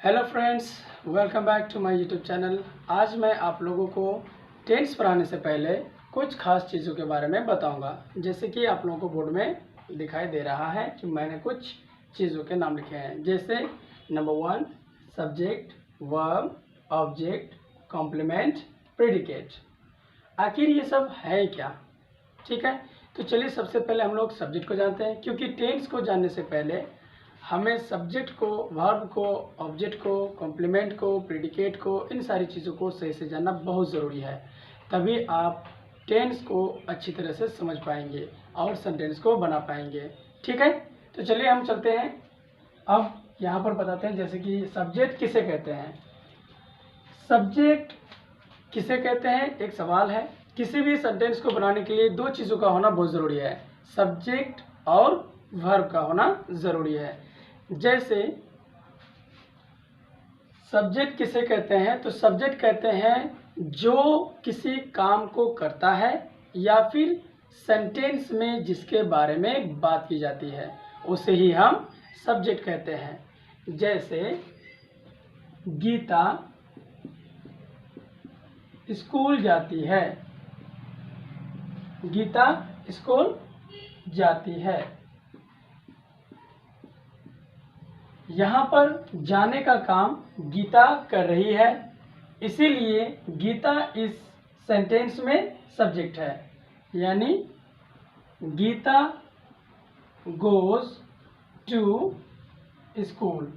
Hello friends, welcome back to my YouTube channel. आज मैं आप लोगों को टेंस पढ़ाने से पहले कुछ खास चीज़ों के बारे में बताऊंगा। जैसे कि आप लोगों को बोर्ड में दिखाई दे रहा है कि मैंने कुछ चीज़ों के नाम लिखे हैं। जैसे number 1 subject, verb, object, complement, predicate. आखिर ये सब है क्या? ठीक है, तो चलिए सबसे पहले हम लोग सब्जेक्ट को जानते हैं, क्योंकि टेंस को जानने से पहले हमें सब्जेक्ट को, वर्ब को, ऑब्जेक्ट को, कॉम्प्लीमेंट को, प्रेडिकेट को, इन सारी चीज़ों को सही से जानना बहुत ज़रूरी है। तभी आप टेंस को अच्छी तरह से समझ पाएंगे और सेंटेंस को बना पाएंगे। ठीक है, तो चलिए हम चलते हैं। अब यहाँ पर बताते हैं, जैसे कि सब्जेक्ट किसे कहते हैं। सब्जेक्ट किसे कहते हैं, एक सवाल है। किसी भी सेंटेंस को बनाने के लिए दो चीज़ों का होना बहुत ज़रूरी है, सब्जेक्ट और वर्ब का होना ज़रूरी है। जैसे सब्जेक्ट किसे कहते हैं, तो सब्जेक्ट कहते हैं जो किसी काम को करता है या फिर सेंटेंस में जिसके बारे में बात की जाती है उसे ही हम सब्जेक्ट कहते हैं। जैसे गीता स्कूल जाती है, गीता स्कूल जाती है। यहाँ पर जाने का काम गीता कर रही है, इसीलिए गीता इस सेंटेंस में सब्जेक्ट है। यानी Geeta goes to school.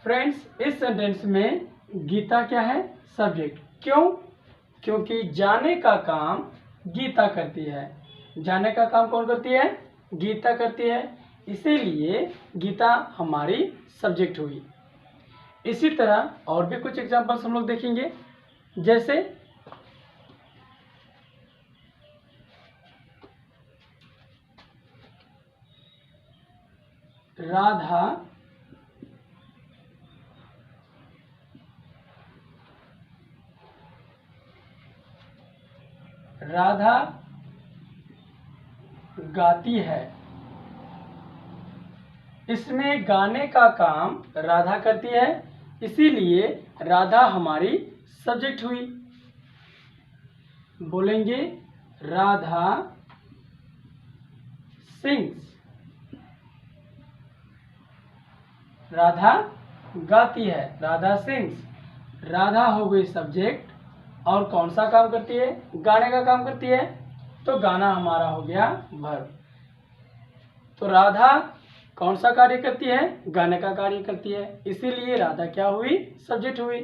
Friends, इस सेंटेंस में गीता क्या है, सब्जेक्ट। क्यों? क्योंकि जाने का काम गीता करती है। जाने का काम कौन करती है, गीता करती है, इसीलिए गीता हमारी सब्जेक्ट हुई। इसी तरह और भी कुछ एग्जांपल्स हम लोग देखेंगे। जैसे राधा गाती है। इसमें गाने का काम राधा करती है, इसीलिए राधा हमारी सब्जेक्ट हुई। बोलेंगे राधा सिंग्स। राधा गाती है, राधा सिंग्स। राधा हो गई सब्जेक्ट, और कौन सा काम करती है, गाने का काम करती है, तो गाना हमारा हो गया वर्ब। तो राधा कौन सा कार्य करती है, गाने का कार्य करती है, इसीलिए राधा क्या हुई, सब्जेक्ट हुई।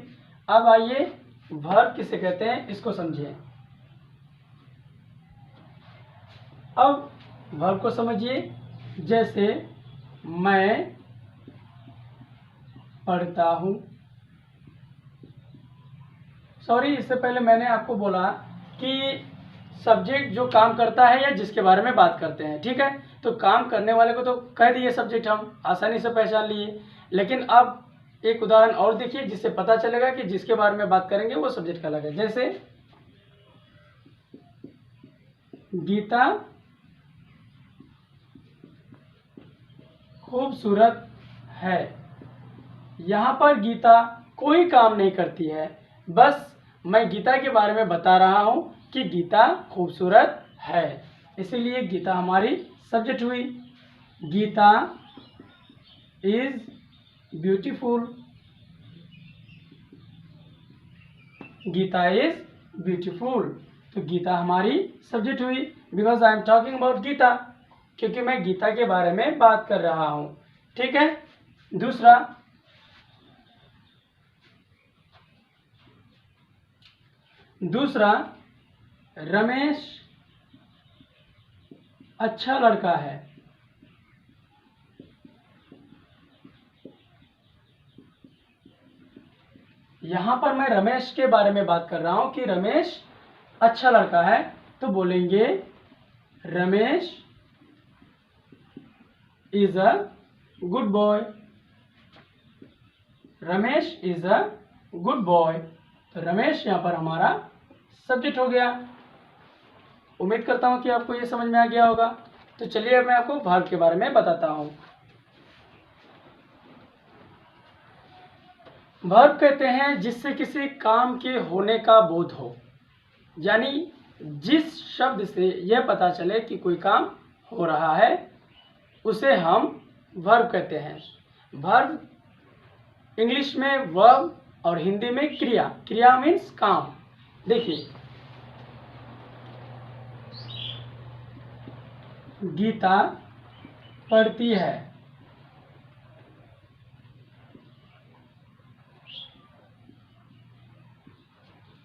अब आइए वर्ब किसे कहते हैं इसको समझिए। अब वर्ब को समझिए। जैसे मैं पढ़ता हूँ। सॉरी, इससे पहले मैंने आपको बोला कि सब्जेक्ट जो काम करता है या जिसके बारे में बात करते हैं। ठीक है, तो काम करने वाले को तो कह दिए सब्जेक्ट, हम आसानी से पहचान लिए। लेकिन अब एक उदाहरण और देखिए, जिससे पता चलेगा कि जिसके बारे में बात करेंगे वो सब्जेक्ट कहलाएगा। जैसे गीता खूबसूरत है। यहाँ पर गीता कोई काम नहीं करती है, बस मैं गीता के बारे में बता रहा हूँ कि गीता खूबसूरत है, इसीलिए गीता हमारी सब्जेक्ट हुई। Geeta is beautiful. Geeta is beautiful, तो गीता हमारी सब्जेक्ट हुई, because I am talking about Geeta, क्योंकि मैं गीता के बारे में बात कर रहा हूँ। ठीक है, दूसरा रमेश अच्छा लड़का है। यहां पर मैं रमेश के बारे में बात कर रहा हूं कि रमेश अच्छा लड़का है, तो बोलेंगे Ramesh is a good boy. Ramesh is a good boy, तो रमेश यहां पर हमारा सब्जेक्ट हो गया। उम्मीद करता हूं कि आपको ये समझ में आ गया होगा। तो चलिए अब मैं आपको वर्ब के बारे में बताता हूँ। वर्ब कहते हैं जिससे किसी काम के होने का बोध हो, यानी जिस शब्द से यह पता चले कि कोई काम हो रहा है उसे हम वर्ब कहते हैं। वर्ब इंग्लिश में वर्ब और हिंदी में क्रिया। क्रिया मीन्स काम। देखिए, गीता पढ़ती है।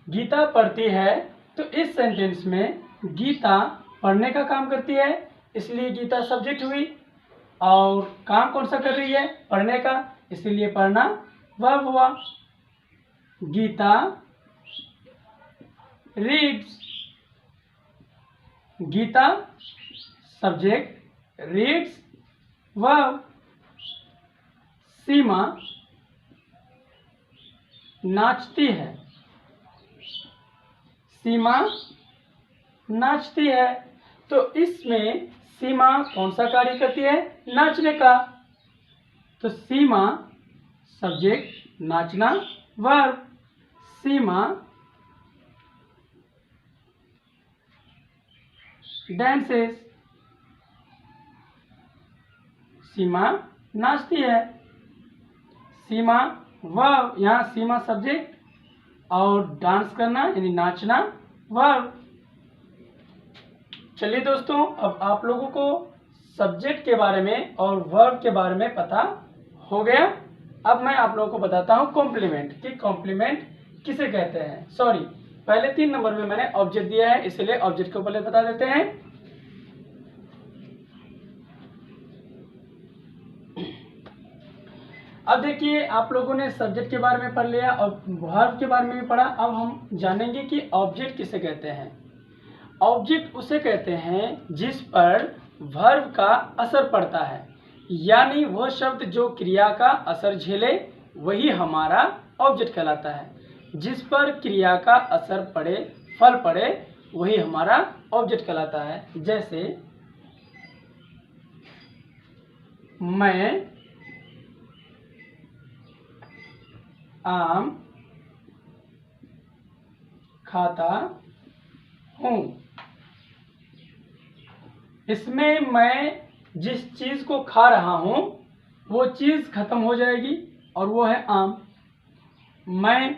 गीता पढ़ती है, तो इस सेंटेंस में गीता पढ़ने का काम करती है, इसलिए गीता सब्जेक्ट हुई। और काम कौन सा कर रही है? पढ़ने का, इसीलिए पढ़ना वर्ब हुआ। Geeta reads. Geeta subject, reads verb. Seema नाचती है। सीमा नाचती है, तो इसमें सीमा कौन सा कार्य करती है? नाचने का। तो सीमा सब्जेक्ट, नाचना वर्ब। सीमा डांसेस। सीमा नाचती है। सीमा वर्ब, यहाँ सीमा सब्जेक्ट और डांस करना यानी नाचना वर्ब। चलिए दोस्तों, अब आप लोगों को सब्जेक्ट के बारे में और वर्ब के बारे में पता हो गया। अब मैं आप लोगों को बताता हूँ कॉम्प्लीमेंट, कि कॉम्प्लीमेंट किसे कहते हैं। सॉरी, पहले 3 नंबर में मैंने ऑब्जेक्ट दिया है, इसलिए ऑब्जेक्ट को पहले बता देते हैं। अब देखिए, आप लोगों ने सब्जेक्ट के बारे में पढ़ लिया और वर्ब के बारे में भी पढ़ा। अब हम जानेंगे कि ऑब्जेक्ट किसे कहते हैं। ऑब्जेक्ट उसे कहते हैं जिस पर वर्ब का असर पड़ता है, यानी वह शब्द जो क्रिया का असर झेले वही हमारा ऑब्जेक्ट कहलाता है। जिस पर क्रिया का असर पड़े, फल पड़े, वही हमारा ऑब्जेक्ट कहलाता है। जैसे मैं आम खाता हूँ। इसमें मैं जिस चीज को खा रहा हूं वो चीज खत्म हो जाएगी और वो है आम। मैं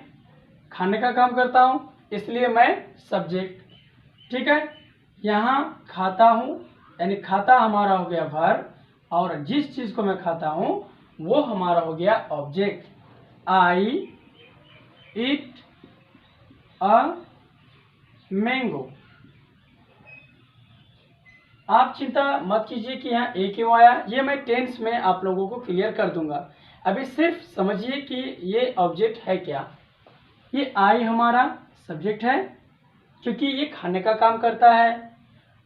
खाने का काम करता हूं, इसलिए मैं सब्जेक्ट। ठीक है, यहाँ खाता हूं यानी खाता हमारा हो गया वर्ब, और जिस चीज को मैं खाता हूं वो हमारा हो गया object. I eat a mango. आप चिंता मत कीजिए कि यहाँ ए क्यों आया, ये मैं टेंस में आप लोगों को क्लियर कर दूंगा। अभी सिर्फ समझिए कि ये ऑब्जेक्ट है क्या। ये आई हमारा सब्जेक्ट है क्योंकि ये खाने का काम करता है,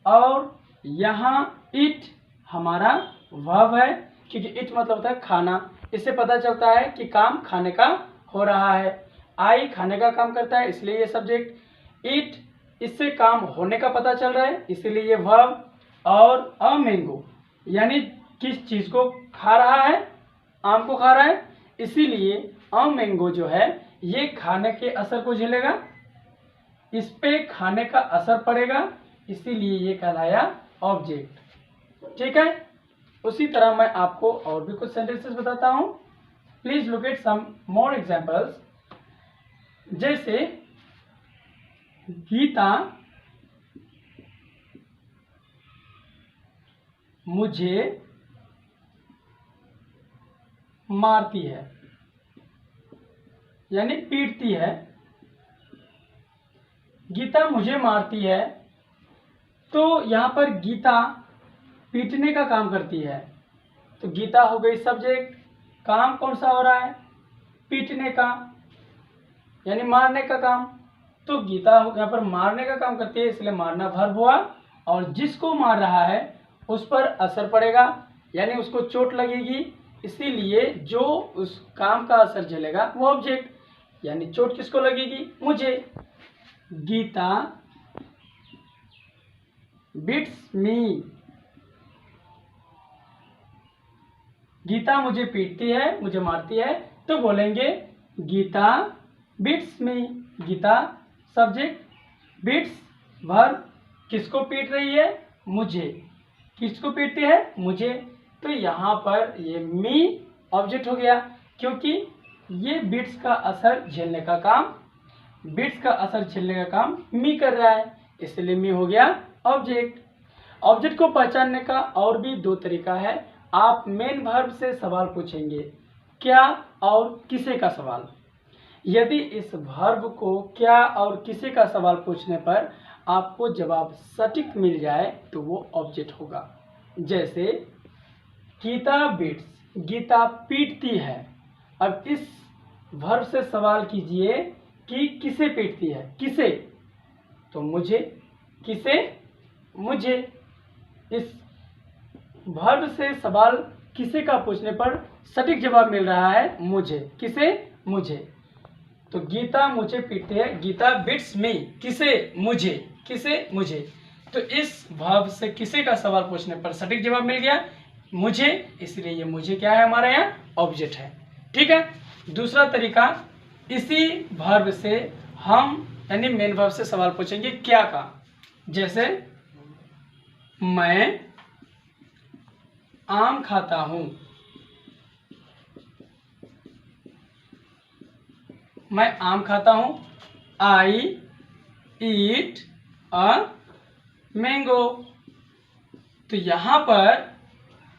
और यहाँ इट हमारा वर्ब है क्योंकि इट मतलब होता है खाना। इससे पता चलता है कि काम खाने का हो रहा है। आई खाने का काम करता है इसलिए ये सब्जेक्ट। इट इससे काम होने का पता चल रहा है इसीलिए ये वर्ब। और अ मैंगो यानी किस चीज को खा रहा है? आम को खा रहा है, इसीलिए अ मैंगो जो है ये खाने के असर को झेलेगा, इस पे खाने का असर पड़ेगा, इसीलिए ये कहलाया ऑब्जेक्ट। ठीक है, उसी तरह मैं आपको और भी कुछ सेंटेंसेस बताता हूं। Please look at some more examples. जैसे गीता मुझे मारती है यानी पीटती है। गीता मुझे मारती है, तो यहाँ पर गीता पीटने का काम करती है, तो गीता हो गई सब्जेक्ट। काम कौन सा हो रहा है? पीटने का यानी मारने का काम। तो गीता यहाँ पर मारने का काम करती है इसलिए मारना वर्ब हुआ, और जिसको मार रहा है उस पर असर पड़ेगा यानी उसको चोट लगेगी, इसीलिए जो उस काम का असर झेलेगा वो ऑब्जेक्ट। यानी चोट किसको लगेगी? मुझे। गीता बिट्स मी गीता मुझे पीटती है, मुझे मारती है, तो बोलेंगे गीता बीट्स मी। गीता सब्जेक्ट, बीट्स वर्ब, किसको पीट रही है? मुझे। किसको पीटती है? मुझे। तो यहाँ पर ये मी ऑब्जेक्ट हो गया, क्योंकि ये बीट्स का असर झेलने का काम, बीट्स का असर झेलने का काम मी कर रहा है, इसलिए मी हो गया ऑब्जेक्ट। ऑब्जेक्ट को पहचानने का और भी दो तरीका है। आप मेन वर्ब से सवाल पूछेंगे, क्या और किसे का सवाल। यदि इस वर्ब को क्या और किसे का सवाल पूछने पर आपको जवाब सटीक मिल जाए तो वो ऑब्जेक्ट होगा। जैसे गीता बीट्स, गीता पीटती है। अब इस वर्ब से सवाल कीजिए कि किसे पीटती है? किसे? तो मुझे। किसे? मुझे। इस वर्ब से सवाल किसे का पूछने पर सटीक जवाब मिल रहा है मुझे। किसे? मुझे। तो गीता मुझे पीटती है, गीता बीट्स मी। किसे? मुझे। किसे? मुझे। तो इस वर्ब से किसे का सवाल पूछने पर सटीक जवाब मिल गया मुझे, इसलिए ये मुझे क्या है? हमारे यहाँ ऑब्जेक्ट है। ठीक है। दूसरा तरीका, इसी वर्ब से हम यानी मेन वर्ब से सवाल पूछेंगे क्या का। जैसे मैं आम खाता हूं। मैं आम खाता हूं। आई ईट अ मैंगो। तो यहां पर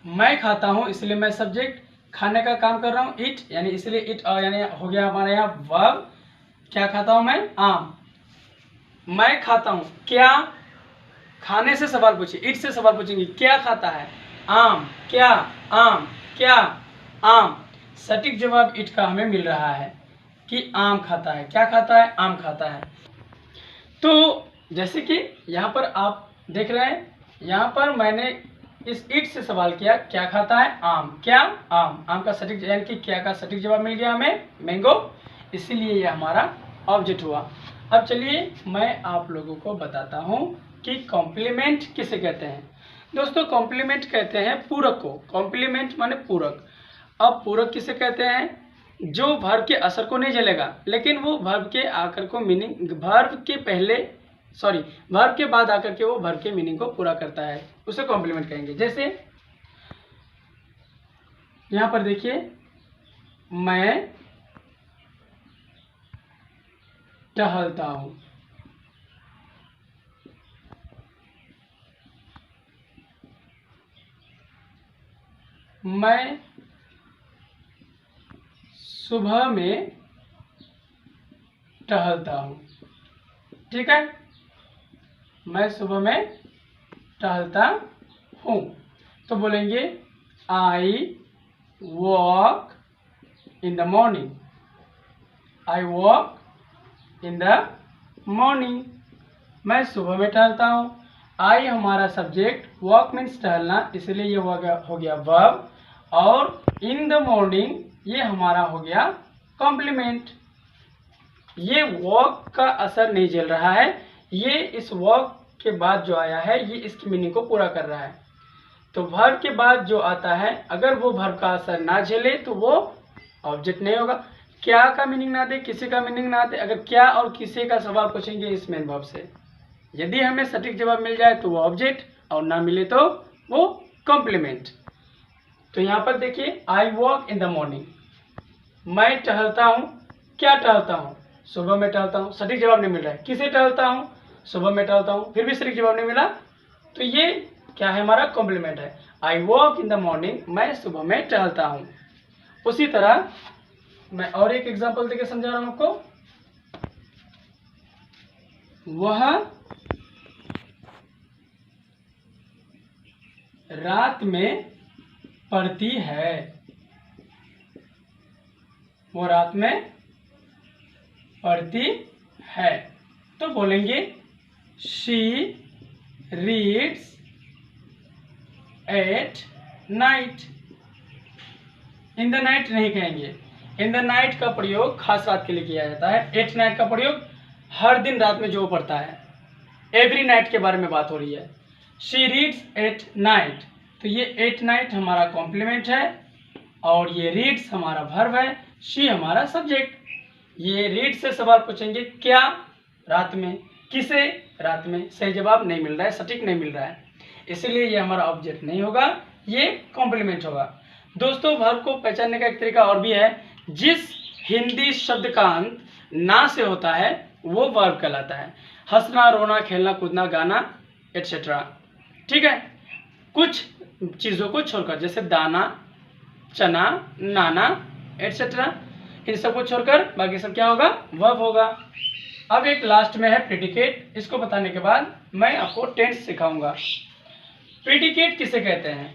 मैं खाता हूं, इसलिए मैं सब्जेक्ट, खाने का काम कर रहा हूं, ईट, यानी इसलिए ईट यानी हो गया हमारे यहाँ वर्ब। क्या खाता हूं मैं? आम। मैं खाता हूं, क्या? खाने से सवाल पूछिए, ईट से सवाल पूछेंगे क्या खाता है? आम। क्या? आम। क्या? आम। सटीक जवाब ईट का हमें मिल रहा है कि आम खाता है। क्या खाता है? आम खाता है। तो जैसे कि यहाँ पर आप देख रहे हैं, यहाँ पर मैंने इस ईट से सवाल किया, क्या खाता है? आम। क्या? आम। आम का सटीक यानी कि क्या का सटीक जवाब मिल गया हमें, मैंगो, इसीलिए ये हमारा ऑब्जेक्ट हुआ। अब चलिए मैं आप लोगों को बताता हूँ कि कॉम्प्लीमेंट किसे कहते हैं। दोस्तों कॉम्प्लीमेंट कहते हैं पूरक को। कॉम्प्लीमेंट माने पूरक। अब पूरक किसे कहते हैं? जो वर्ब के असर को नहीं झेलेगा, लेकिन वो वर्ब के आकर को मीनिंग, वर्ब के पहले सॉरी वर्ब के बाद आकर के वो वर्ब के मीनिंग को पूरा करता है, उसे कॉम्प्लीमेंट कहेंगे। जैसे यहां पर देखिए, मैं टहलता हूं। मैं सुबह में टहलता हूं। ठीक है। मैं सुबह में टहलता हूं, तो बोलेंगे I walk in the morning. I walk in the morning. मैं सुबह में टहलता हूं। आई हमारा सब्जेक्ट, वॉक मीन्स टहलना, इसलिए ये हो गया वर्ब, और इन द मॉर्निंग ये हमारा हो गया कॉम्प्लीमेंट। ये वॉक का असर नहीं झेल रहा है, ये इस वॉक के बाद जो आया है ये इसकी मीनिंग को पूरा कर रहा है। तो वर्ब के बाद जो आता है, अगर वो वर्ब का असर ना झेले तो वो ऑब्जेक्ट नहीं होगा। क्या का मीनिंग ना दे, किसी का मीनिंग ना दे, अगर क्या और किसी का सवाल पूछेंगे इस मेन वर्ब से, यदि हमें सटीक जवाब मिल जाए तो वो ऑब्जेक्ट, और ना मिले तो वो कॉम्प्लीमेंट। तो यहाँ पर देखिए, I walk in the morning. मैं टहलता हूँ। क्या टहलता हूँ? सुबह में टहलता हूँ। सटीक जवाब नहीं मिल रहा है। किसे टहलता हूँ? सुबह में टहलता हूँ। फिर भी सटीक जवाब नहीं मिला, तो ये क्या है? हमारा कॉम्प्लीमेंट है। I walk in the morning, मैं सुबह में टहलता हूँ। उसी तरह मैं और एक एग्जांपल देकर समझा रहा हूँ आपको। वह रात में पढ़ती है। वो रात में पढ़ती है, तो बोलेंगे she reads at night. In the night नहीं कहेंगे। इन द नाइट का प्रयोग खास रात के लिए किया जाता है। एट नाइट का प्रयोग हर दिन रात में जो पढ़ता है, एवरी नाइट के बारे में बात हो रही है। शी रीड्स एट नाइट, तो ये एट नाइट हमारा कॉम्प्लीमेंट है। और ये रीड्स हमारा वर्ब है, शी हमारा सब्जेक्ट। ये रीड से सवाल पूछेंगे क्या, रात में, किसे, रात में। सही जवाब नहीं मिल रहा है, सटीक नहीं मिल रहा है, इसीलिए ये हमारा ऑब्जेक्ट नहीं होगा, ये कॉम्प्लीमेंट होगा। दोस्तों वर्ब को पहचानने का एक तरीका और भी है, जिस हिंदी शब्द का अंत ना से होता है वो वर्ब कहलाता है। हंसना, रोना, खेलना, कूदना, गाना एटसेट्रा। ठीक है, कुछ चीज़ों को छोड़कर, जैसे दाना, चना, नाना एटसेट्रा, इन सबको छोड़कर बाकी सब क्या होगा, वर्ब होगा। अब एक लास्ट में है प्रेडिकेट। इसको बताने के बाद मैं आपको टेंस सिखाऊंगा। प्रेडिकेट किसे कहते हैं?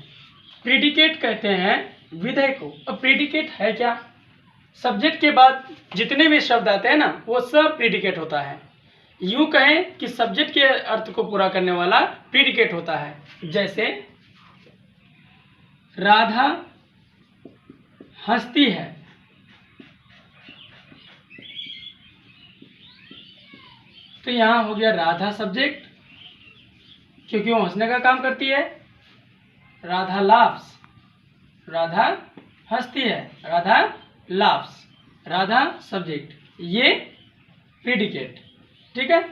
प्रेडिकेट कहते हैं विधेय को। अब प्रेडिकेट है क्या? सब्जेक्ट के बाद जितने भी शब्द आते हैं ना, वो सब प्रेडिकेट होता है। यूं कहें कि सब्जेक्ट के अर्थ को पूरा करने वाला प्रेडिकेट होता है। जैसे राधा हंसती है, तो यहां हो गया राधा सब्जेक्ट, क्योंकि वो हंसने का काम करती है। राधा लाफ्स, राधा हंसती है, राधा लाफ्स, राधा सब्जेक्ट, ये प्रेडिकेट। ठीक है,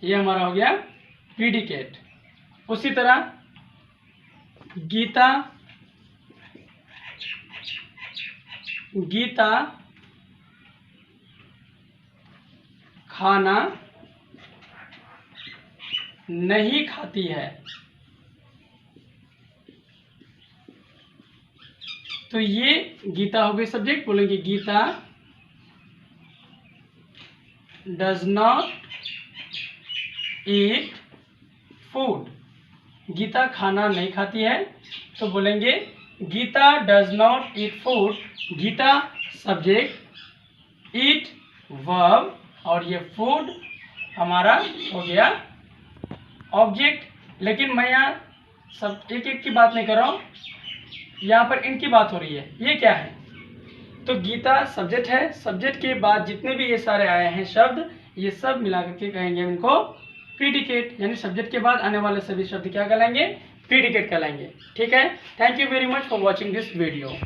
ये हमारा हो गया प्रेडिकेट। उसी तरह गीता, गीता खाना नहीं खाती है, तो ये गीता हो गई सब्जेक्ट। बोलेंगे Geeta does not eat food, Geeta खाना नहीं खाती है, तो बोलेंगे Geeta does not eat food. Geeta subject, eat verb, और ये फूड हमारा हो गया ऑब्जेक्ट। लेकिन मैं यहाँ सब एक एक की बात नहीं कर रहा हूँ, यहाँ पर इनकी बात हो रही है। ये क्या है? तो गीता सब्जेक्ट है, सब्जेक्ट के बाद जितने भी ये सारे आए हैं शब्द, ये सब मिला करके कहेंगे इनको प्रेडिकेट। यानी सब्जेक्ट के बाद आने वाले सभी शब्द क्या कहलाएंगे? प्रेडिकेट कहलाएंगे। ठीक है, thank you very much for watching this video.